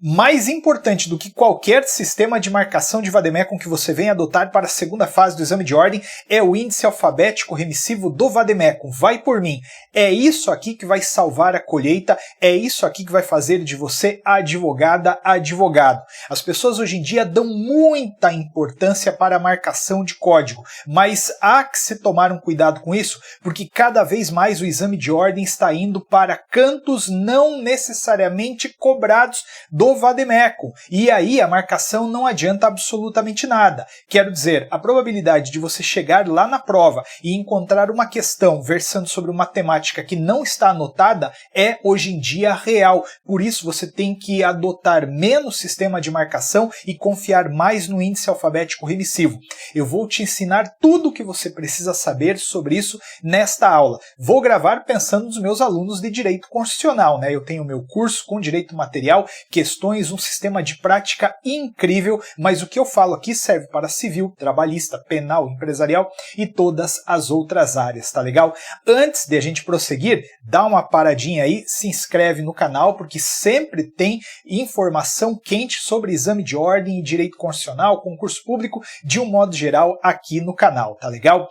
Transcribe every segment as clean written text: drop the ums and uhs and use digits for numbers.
Mais importante do que qualquer sistema de marcação de vademecum que você venha adotar para a segunda fase do exame de ordem é o índice alfabético remissivo do vademecum. Vai por mim. É isso aqui que vai salvar a colheita, é isso aqui que vai fazer de você advogada, advogado. As pessoas hoje em dia dão muita importância para a marcação de código, mas há que se tomar um cuidado com isso, porque cada vez mais o exame de ordem está indo para cantos não necessariamente cobrados do vademecum, e aí a marcação não adianta absolutamente nada. Quero dizer, a probabilidade de você chegar lá na prova e encontrar uma questão versando sobre uma temática que não está anotada é hoje em dia real, por isso você tem que adotar menos sistema de marcação e confiar mais no índice alfabético remissivo. Eu vou te ensinar tudo o que você precisa saber sobre isso nesta aula. Vou gravar pensando nos meus alunos de Direito Constitucional, né? Eu tenho meu curso com Direito Material, questões, um sistema de prática incrível, mas o que eu falo aqui serve para civil, trabalhista, penal, empresarial e todas as outras áreas, tá legal? Antes de a gente prosseguir, dá uma paradinha aí, se inscreve no canal, porque sempre tem informação quente sobre exame de ordem e direito constitucional, concurso público, de um modo geral aqui no canal, tá legal?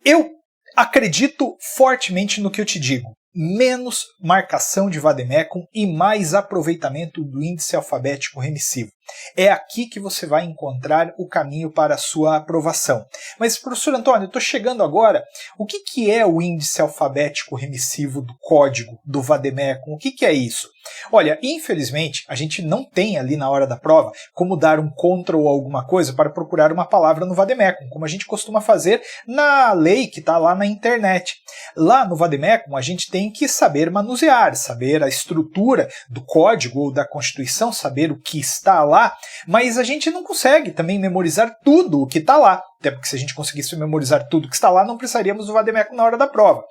Eu acredito fortemente no que eu te digo. Menos marcação de vademecum e mais aproveitamento do índice alfabético remissivo. É aqui que você vai encontrar o caminho para a sua aprovação. Mas, professor Antônio, eu estou chegando agora. O que é o índice alfabético remissivo do código do vademecum? O que é isso? Olha, infelizmente, a gente não tem ali na hora da prova como dar um Ctrl ou alguma coisa para procurar uma palavra no vademecum, como a gente costuma fazer na lei que está lá na internet. Lá no vademecum, a gente tem que saber manusear, saber a estrutura do código ou da Constituição, saber o que está lá, mas a gente não consegue também memorizar tudo o que está lá. Até porque se a gente conseguisse memorizar tudo que está lá, não precisaríamos do vademecum na hora da prova.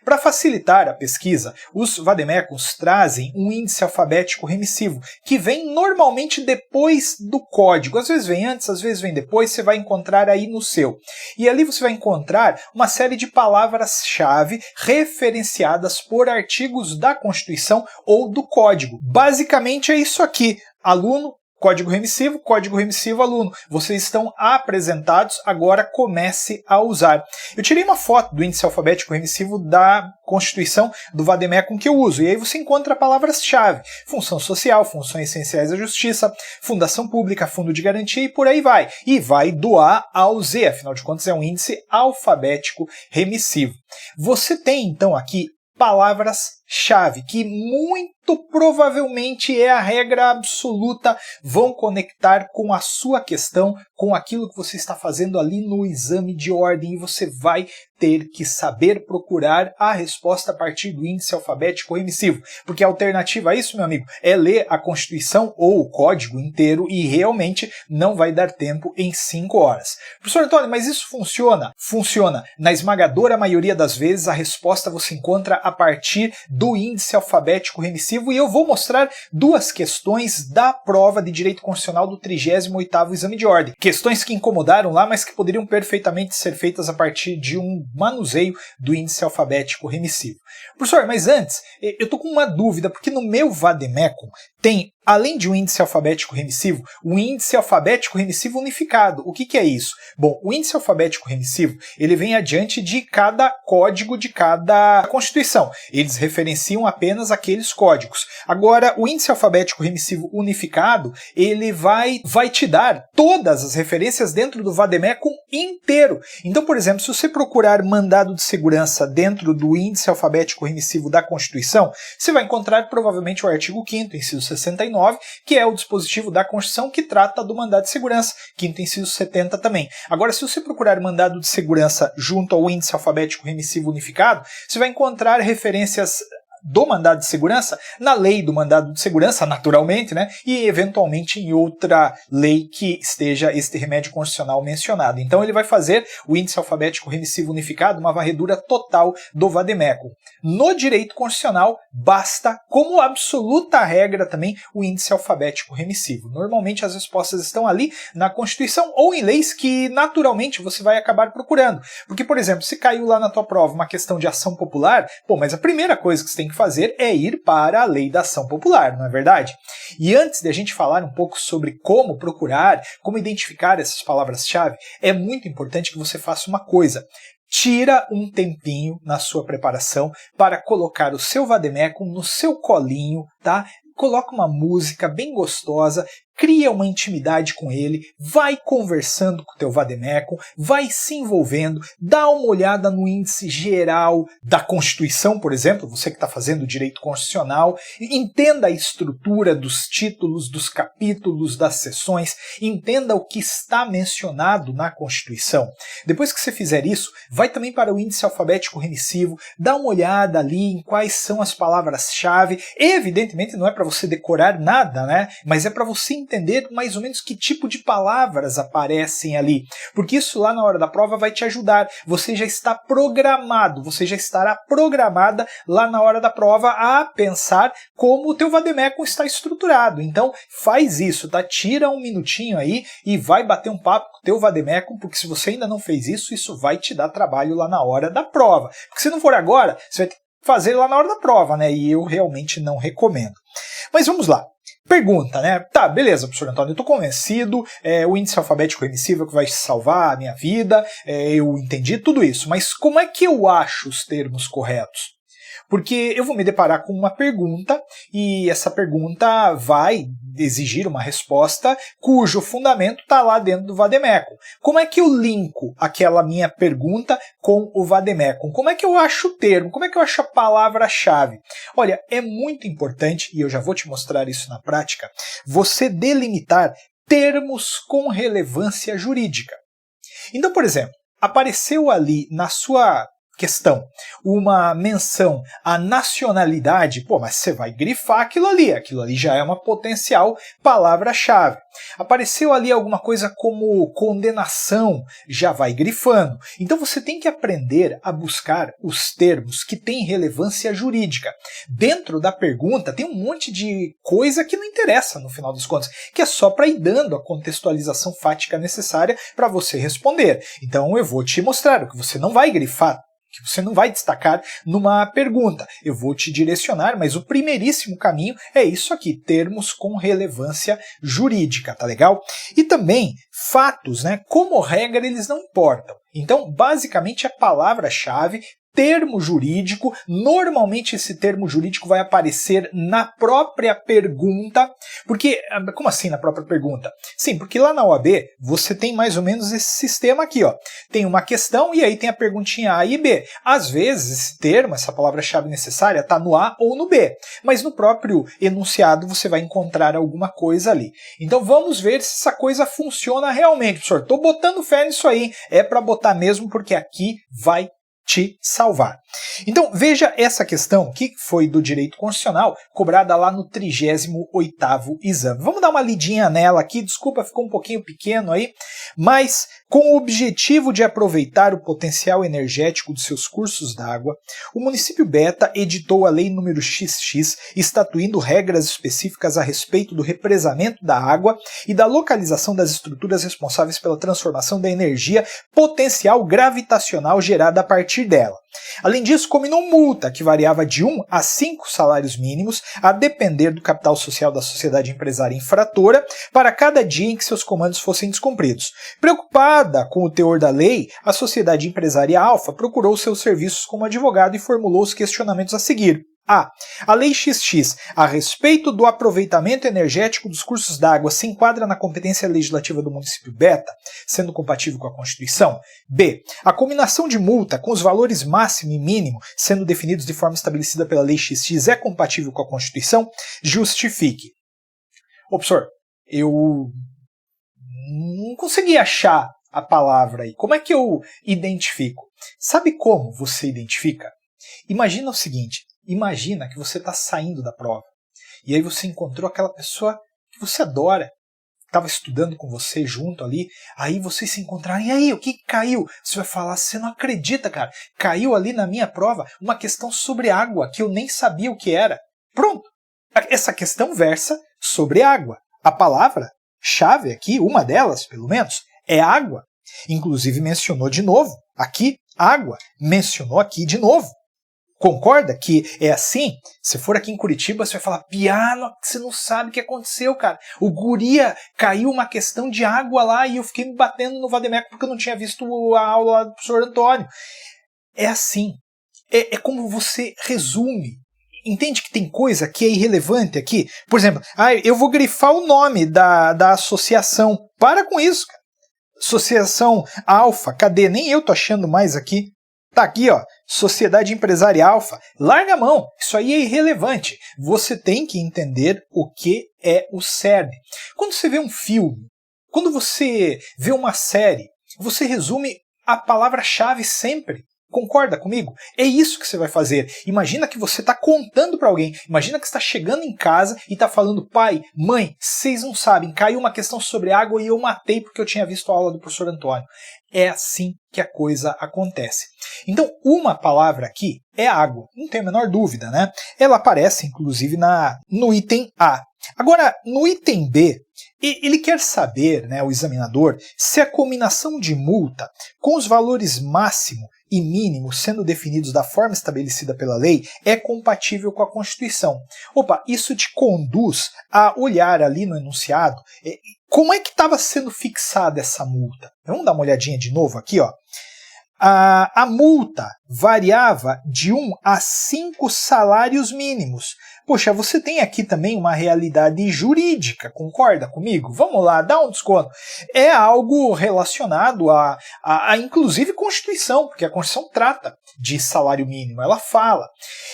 Para facilitar a pesquisa, os vademecuns trazem um índice alfabético remissivo, que vem normalmente depois do código. Às vezes vem antes, às vezes vem depois, você vai encontrar aí no seu. E ali você vai encontrar uma série de palavras-chave referenciadas por artigos da Constituição ou do Código. Basicamente é isso aqui. Aluno, código remissivo, aluno. Vocês estão apresentados, agora comece a usar. Eu tirei uma foto do índice alfabético remissivo da Constituição do vademecum que eu uso, e aí você encontra palavras-chave. Função social, funções essenciais da justiça, fundação pública, fundo de garantia e por aí vai. E vai do A ao Z, afinal de contas é um índice alfabético remissivo. Você tem então aqui palavras-chave, que muito provavelmente é a regra absoluta, vão conectar com a sua questão, com aquilo que você está fazendo ali no exame de ordem, e você vai ter que saber procurar a resposta a partir do índice alfabético remissivo, porque a alternativa a isso, meu amigo, é ler a Constituição ou o código inteiro e realmente não vai dar tempo em 5 horas. Professor Antônio, mas isso funciona? Funciona. Na esmagadora maioria das vezes, a resposta você encontra a partir do índice alfabético remissivo, e eu vou mostrar duas questões da prova de Direito Constitucional do 38º exame de ordem. Questões que incomodaram lá, mas que poderiam perfeitamente ser feitas a partir de um manuseio do índice alfabético remissivo. Professor, mas antes, eu tô com uma dúvida, porque no meu vademecum tem, além de um índice alfabético remissivo, um índice alfabético remissivo unificado. O que é isso? Bom, o índice alfabético remissivo, ele vem adiante de cada código de cada Constituição. Eles referenciam apenas aqueles códigos. Agora, o índice alfabético remissivo unificado, ele vai te dar todas as referências dentro do vademecum inteiro. Então, por exemplo, se você procurar mandado de segurança dentro do índice alfabético remissivo da Constituição, você vai encontrar provavelmente o artigo 5º, inciso 69, que é o dispositivo da Constituição que trata do mandado de segurança, 5º inciso 70 também. Agora, se você procurar mandado de segurança junto ao índice alfabético remissivo unificado, você vai encontrar referências do mandado de segurança na lei do mandado de segurança, naturalmente, né? E eventualmente em outra lei que esteja este remédio constitucional mencionado. Então ele vai fazer o índice alfabético remissivo unificado uma varredura total do vademecum. No direito constitucional, basta, como absoluta regra também, o índice alfabético remissivo. Normalmente as respostas estão ali na Constituição ou em leis que naturalmente você vai acabar procurando. Porque, por exemplo, se caiu lá na tua prova uma questão de ação popular, pô, mas a primeira coisa que você tem que fazer é ir para a lei da ação popular, não é verdade? E antes de a gente falar um pouco sobre como procurar, como identificar essas palavras-chave, é muito importante que você faça uma coisa. Tira um tempinho na sua preparação para colocar o seu Vademecum no seu colinho, tá? Coloca uma música bem gostosa, cria uma intimidade com ele, vai conversando com o teu Vademecum, vai se envolvendo, dá uma olhada no índice geral da Constituição, por exemplo, você que está fazendo direito constitucional, entenda a estrutura dos títulos, dos capítulos, das seções, entenda o que está mencionado na Constituição. Depois que você fizer isso, vai também para o índice alfabético remissivo, dá uma olhada ali em quais são as palavras-chave. Evidentemente não é para você decorar nada, né? Mas é para você entender mais ou menos que tipo de palavras aparecem ali, porque isso lá na hora da prova vai te ajudar. Você já está programado, você já estará programada lá na hora da prova a pensar como o teu Vademecum está estruturado. Então faz isso, tá? Tira um minutinho aí e vai bater um papo com o teu Vademecum, porque se você ainda não fez isso, isso vai te dar trabalho lá na hora da prova. Porque se não for agora, você vai ter que fazer lá na hora da prova, né? E eu realmente não recomendo. Mas vamos lá. Pergunta, né? Tá, beleza, professor Antônio, eu tô convencido, o índice alfabético remissível que vai salvar a minha vida, eu entendi tudo isso, mas como é que eu acho os termos corretos? Porque eu vou me deparar com uma pergunta e essa pergunta vai exigir uma resposta cujo fundamento está lá dentro do Vademecum. Como é que eu linko aquela minha pergunta com o Vademecum? Como é que eu acho o termo? Como é que eu acho a palavra-chave? Olha, é muito importante, e eu já vou te mostrar isso na prática, você delimitar termos com relevância jurídica. Então, por exemplo, apareceu ali na sua questão uma menção à nacionalidade, pô, mas você vai grifar aquilo ali já é uma potencial palavra-chave. Apareceu ali alguma coisa como condenação, já vai grifando. Então você tem que aprender a buscar os termos que têm relevância jurídica. Dentro da pergunta tem um monte de coisa que não interessa no final das contas, que é só para ir dando a contextualização fática necessária para você responder. Então eu vou te mostrar o que você não vai grifar, que você não vai destacar numa pergunta. Eu vou te direcionar, mas o primeiríssimo caminho é isso aqui, termos com relevância jurídica, tá legal? E também fatos, né? Como regra, eles não importam. Então, basicamente, a palavra-chave, termo jurídico, normalmente esse termo jurídico vai aparecer na própria pergunta, porque, como assim na própria pergunta? Sim, porque lá na OAB você tem mais ou menos esse sistema aqui, ó. Tem uma questão e aí tem a perguntinha A e B. Às vezes esse termo, essa palavra-chave necessária, está no A ou no B, mas no próprio enunciado você vai encontrar alguma coisa ali. Então vamos ver se essa coisa funciona realmente, professor. Estou botando fé nisso aí, é para botar mesmo porque aqui vai te salvar. Então veja essa questão que foi do direito constitucional, cobrada lá no 38º exame. Vamos dar uma lidinha nela aqui, desculpa, ficou um pouquinho pequeno aí, mas com o objetivo de aproveitar o potencial energético de seus cursos d'água, o município Beta editou a Lei nº XX, estatuindo regras específicas a respeito do represamento da água e da localização das estruturas responsáveis pela transformação da energia potencial gravitacional gerada a partir dela. Além disso, combinou multa que variava de 1 a 5 salários mínimos, a depender do capital social da sociedade empresária infratora, para cada dia em que seus comandos fossem descumpridos. Preocupada com o teor da lei, a sociedade empresária Alfa procurou seus serviços como advogado e formulou os questionamentos a seguir. A. A Lei XX, a respeito do aproveitamento energético dos cursos d'água, se enquadra na competência legislativa do município Beta, sendo compatível com a Constituição? B. A combinação de multa com os valores máximo e mínimo, sendo definidos de forma estabelecida pela Lei XX, é compatível com a Constituição? Justifique. Ô, professor, eu não consegui achar a palavra aí. Como é que eu identifico? Sabe como você identifica? Imagina o seguinte. Imagina que você está saindo da prova e aí você encontrou aquela pessoa que você adora, estava estudando com você junto ali, aí vocês se encontraram, e aí, o que caiu? Você vai falar, você não acredita, cara, caiu ali na minha prova uma questão sobre água que eu nem sabia o que era. Pronto, essa questão versa sobre água. A palavra-chave aqui, uma delas pelo menos, é água. Inclusive mencionou de novo aqui água, mencionou aqui de novo. Concorda que é assim? Se for aqui em Curitiba, você vai falar, piano, você não sabe o que aconteceu, cara. O guria caiu uma questão de água lá e eu fiquei me batendo no Vademécum porque eu não tinha visto a aula do professor Antônio. É assim. É como você resume. Entende que tem coisa que é irrelevante aqui? Por exemplo, eu vou grifar o nome da associação. Para com isso, cara. Associação Alfa, cadê? Nem eu tô achando mais aqui. Tá aqui, ó, Sociedade Empresária Alfa. Larga a mão, isso aí é irrelevante. Você tem que entender o que é o CERN. Quando você vê um filme, quando você vê uma série, você resume a palavra-chave sempre. Concorda comigo? É isso que você vai fazer. Imagina que você está contando para alguém. Imagina que você está chegando em casa e está falando, pai, mãe, vocês não sabem, caiu uma questão sobre água e eu matei porque eu tinha visto a aula do professor Antônio. É assim que a coisa acontece. Então, uma palavra aqui é água, não tem a menor dúvida, né? Ela aparece, inclusive, no item A. Agora, no item B, ele quer saber, né, o examinador, se a combinação de multa com os valores máximo e mínimo sendo definidos da forma estabelecida pela lei é compatível com a Constituição. Opa, isso te conduz a olhar ali no enunciado como é que estava sendo fixada essa multa. Vamos dar uma olhadinha de novo aqui, ó. A multa variava de 1 a 5 salários mínimos. Poxa, você tem aqui também uma realidade jurídica, concorda comigo? Vamos lá, dá um desconto. É algo relacionado a inclusive Constituição, porque a Constituição trata de salário mínimo, ela fala.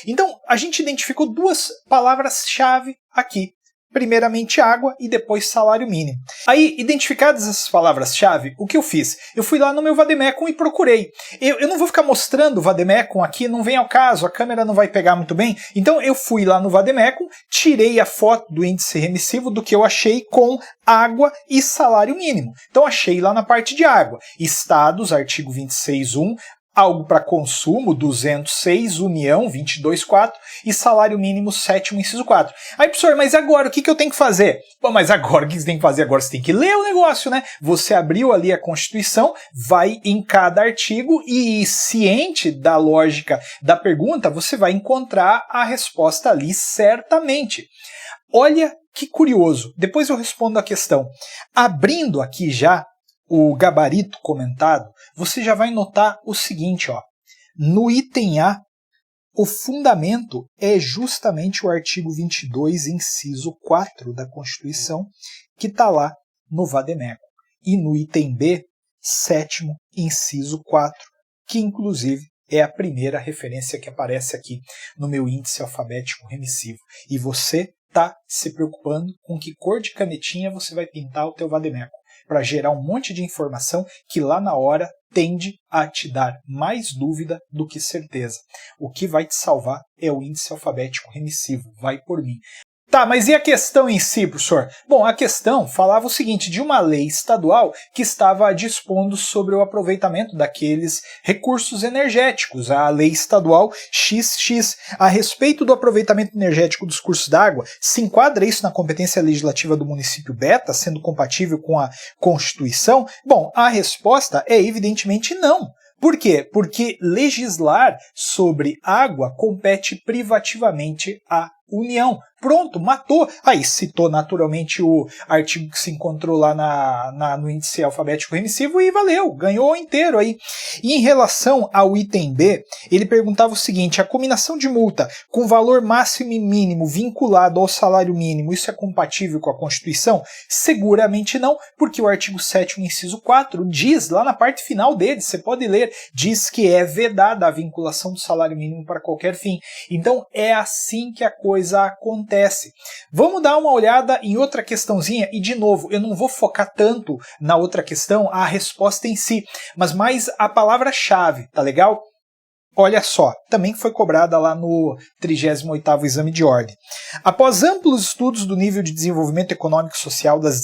Então, a gente identificou duas palavras-chave aqui. Primeiramente água e depois salário mínimo. Aí, identificadas essas palavras-chave, o que eu fiz? Eu fui lá no meu Vademécum e procurei. Eu não vou ficar mostrando o Vademécum aqui, não vem ao caso, a câmera não vai pegar muito bem. Então eu fui lá no Vademécum, tirei a foto do índice remissivo do que eu achei com água e salário mínimo. Então achei lá na parte de água. Estados, artigo 26.1, algo para consumo, 206, União, 22.4 e salário mínimo, 7º, inciso 4. Aí, professor, mas agora o que eu tenho que fazer? Bom, mas agora o que você tem que fazer? Agora você tem que ler o negócio, né? Você abriu ali a Constituição, vai em cada artigo e, ciente da lógica da pergunta, você vai encontrar a resposta ali certamente. Olha que curioso, depois eu respondo a questão. Abrindo aqui já o gabarito comentado, você já vai notar o seguinte, ó. No item A, o fundamento é justamente o artigo 22, inciso 4 da Constituição, que está lá no Vademécum. E no item B, 7º, inciso 4, que inclusive é a primeira referência que aparece aqui no meu índice alfabético remissivo. E você está se preocupando com que cor de canetinha você vai pintar o teu Vademécum, para gerar um monte de informação que lá na hora tende a te dar mais dúvida do que certeza. O que vai te salvar é o índice alfabético remissivo, vai por mim. Tá, mas e a questão em si, professor? Bom, a questão falava o seguinte, de uma lei estadual que estava dispondo sobre o aproveitamento daqueles recursos energéticos, a lei estadual XX. A respeito do aproveitamento energético dos cursos d'água, se enquadra isso na competência legislativa do município Beta, sendo compatível com a Constituição? Bom, a resposta é evidentemente não. Por quê? Porque legislar sobre água compete privativamente à União. Pronto, matou. Aí citou naturalmente o artigo que se encontrou lá no índice alfabético remissivo e valeu, ganhou inteiro aí. E em relação ao item B, ele perguntava o seguinte, a combinação de multa com valor máximo e mínimo vinculado ao salário mínimo, isso é compatível com a Constituição? Seguramente não, porque o artigo 7º, inciso 4, diz lá na parte final dele, você pode ler, diz que é vedada a vinculação do salário mínimo para qualquer fim. Então é assim que a coisa acontece. Vamos dar uma olhada em outra questãozinha e, de novo, eu não vou focar tanto na outra questão, a resposta em si, mas mais a palavra-chave, tá legal? Olha só, também foi cobrada lá no 38º exame de ordem. Após amplos estudos do nível de desenvolvimento econômico e social das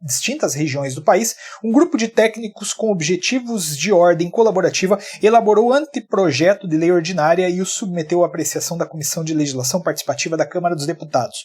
distintas regiões do país, um grupo de técnicos com objetivos de ordem colaborativa elaborou o anteprojeto de lei ordinária e o submeteu à apreciação da Comissão de Legislação Participativa da Câmara dos Deputados.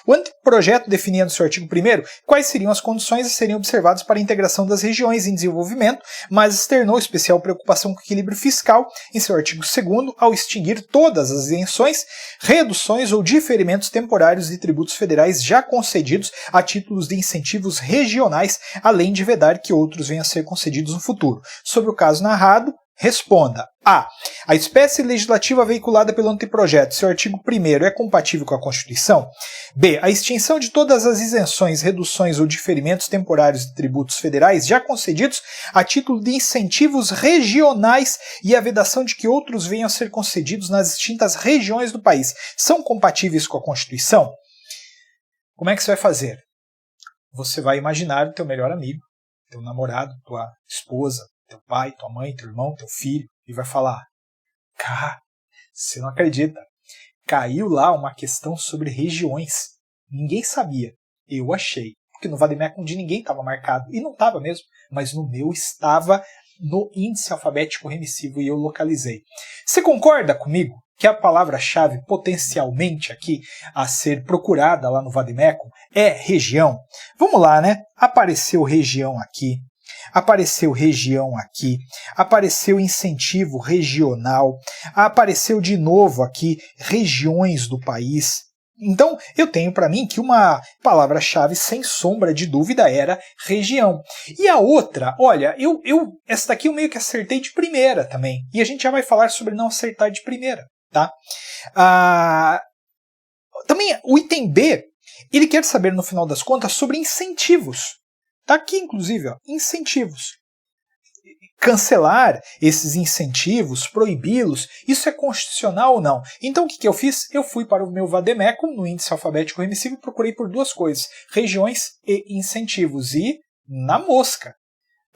O anteprojeto definia no seu artigo 1º quais seriam as condições a serem observadas para a integração das regiões em desenvolvimento, mas externou especial preocupação com o equilíbrio fiscal em seu artigo artigo 2º, ao extinguir todas as isenções, reduções ou diferimentos temporários de tributos federais já concedidos a títulos de incentivos regionais, além de vedar que outros venham a ser concedidos no futuro. Sobre o caso narrado, responda. A. A espécie legislativa veiculada pelo anteprojeto, seu artigo 1º, é compatível com a Constituição? B. A extinção de todas as isenções, reduções ou diferimentos temporários de tributos federais já concedidos a título de incentivos regionais e a vedação de que outros venham a ser concedidos nas distintas regiões do país são compatíveis com a Constituição? Como é que você vai fazer? Você vai imaginar o teu melhor amigo, teu namorado, tua esposa, teu pai, tua mãe, teu irmão, teu filho, e vai falar: cara, você não acredita, caiu lá uma questão sobre regiões. Ninguém sabia. Eu achei. Porque no Vademecum de ninguém estava marcado. E não estava mesmo. Mas no meu estava no índice alfabético remissivo e eu localizei. Você concorda comigo que a palavra-chave potencialmente aqui a ser procurada lá no Vademecum é região? Vamos lá, né? Apareceu região aqui. Apareceu região aqui, apareceu incentivo regional, apareceu de novo aqui regiões do país. Então, eu tenho para mim que uma palavra-chave sem sombra de dúvida era região. E a outra, olha, essa daqui eu meio que acertei de primeira também. E a gente já vai falar sobre não acertar de primeira, tá? Também o item B, ele quer saber no final das contas sobre incentivos. Está aqui, inclusive, ó, incentivos. Cancelar esses incentivos, proibi-los, isso é constitucional ou não? Então o que eu fiz? Eu fui para o meu Vademecum, no índice alfabético remissivo, e procurei por duas coisas, regiões e incentivos. E na mosca.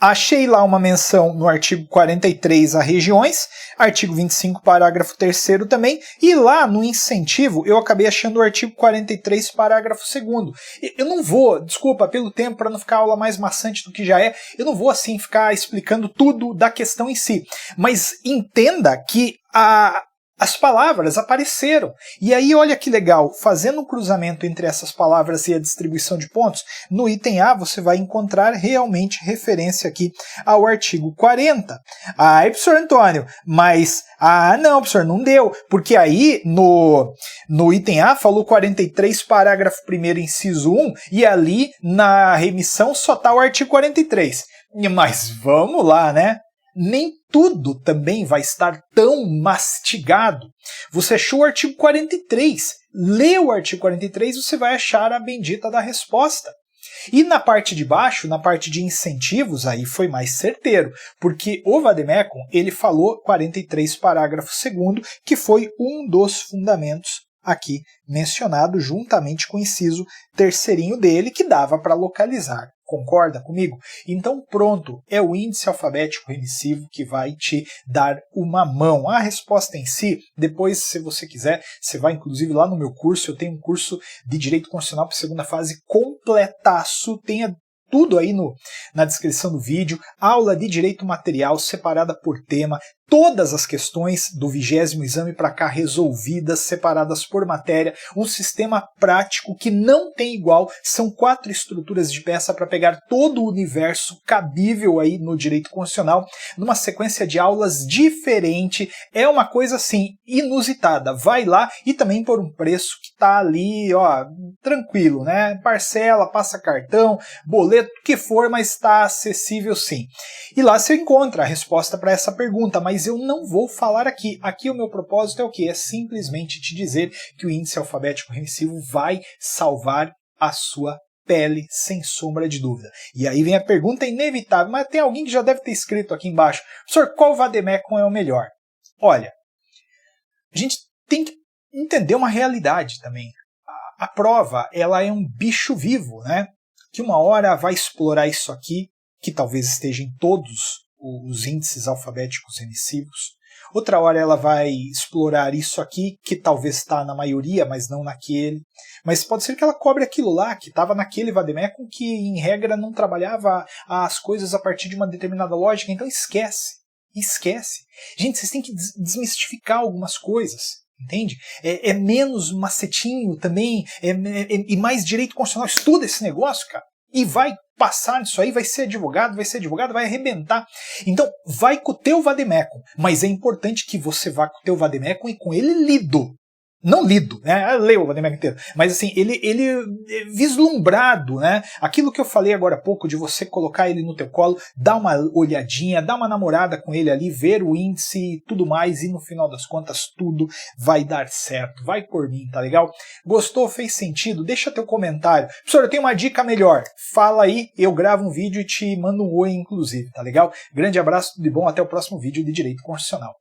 Achei lá uma menção no artigo 43 a regiões, artigo 25, parágrafo 3º também, e lá no incentivo eu acabei achando o artigo 43, parágrafo 2º. Eu não vou, desculpa, pelo tempo, para não ficar a aula mais maçante do que já é, eu não vou assim ficar explicando tudo da questão em si, mas entenda que as palavras apareceram. E aí, olha que legal, fazendo um cruzamento entre essas palavras e a distribuição de pontos, no item A você vai encontrar realmente referência aqui ao artigo 40. Aí, professor Antônio, mas, não, professor, não deu, porque aí no item A falou 43, parágrafo 1º, inciso 1, e ali na remissão só está o artigo 43. Mas vamos lá, né? Nem tudo também vai estar tão mastigado. Você achou o artigo 43, lê o artigo 43 e você vai achar a bendita da resposta. E na parte de baixo, na parte de incentivos, aí foi mais certeiro, porque o Vademecum, ele falou 43, parágrafo 2º, que foi um dos fundamentos aqui mencionado, juntamente com o inciso 3º dele, que dava para localizar. Concorda comigo? Então pronto, é o índice alfabético remissivo que vai te dar uma mão. A resposta em si, depois, se você quiser, você vai inclusive lá no meu curso, eu tenho um curso de Direito Constitucional para segunda fase completaço, tenha tudo aí na descrição do vídeo, aula de direito material separada por tema, todas as questões do 20º exame para cá resolvidas, separadas por matéria, um sistema prático que não tem igual, são 4 estruturas de peça para pegar todo o universo cabível aí no direito constitucional, numa sequência de aulas diferente, é uma coisa assim, inusitada, vai lá e também por um preço que tá ali, ó, tranquilo, né, parcela, passa cartão, boleto, o que for, mas está acessível sim. E lá você encontra a resposta para essa pergunta, mas eu não vou falar aqui. Aqui o meu propósito é o quê? É simplesmente te dizer que o índice alfabético remissivo vai salvar a sua pele, sem sombra de dúvida. E aí vem a pergunta inevitável, mas tem alguém que já deve ter escrito aqui embaixo, professor, qual Vademecum é o melhor? Olha, a gente tem que entender uma realidade também. A prova, ela é um bicho vivo, né? Que uma hora vai explorar isso aqui, que talvez esteja em todos os índices alfabéticos remissivos. Outra hora ela vai explorar isso aqui, que talvez está na maioria, mas não naquele. Mas pode ser que ela cobre aquilo lá, que estava naquele Vademecum, que em regra não trabalhava as coisas a partir de uma determinada lógica. Então esquece. Gente, vocês têm que desmistificar algumas coisas. Entende? É menos macetinho também, e mais direito constitucional. Estuda esse negócio, cara. e vai passar nisso aí, vai ser advogado, vai arrebentar. Então, vai com o teu vademecum, mas é importante que você vá com o teu vademecum e com ele lido. Não lido, né? Leu o vademecum inteiro, mas assim, ele vislumbrado, né? Aquilo que eu falei agora há pouco, de você colocar ele no teu colo, dar uma olhadinha, dar uma namorada com ele ali, ver o índice e tudo mais, e no final das contas tudo vai dar certo. Vai por mim, tá legal? Gostou? Fez sentido? Deixa teu comentário. Professor, eu tenho uma dica melhor. Fala aí, eu gravo um vídeo e te mando um oi, inclusive, tá legal? Grande abraço, tudo de bom, até o próximo vídeo de Direito Constitucional.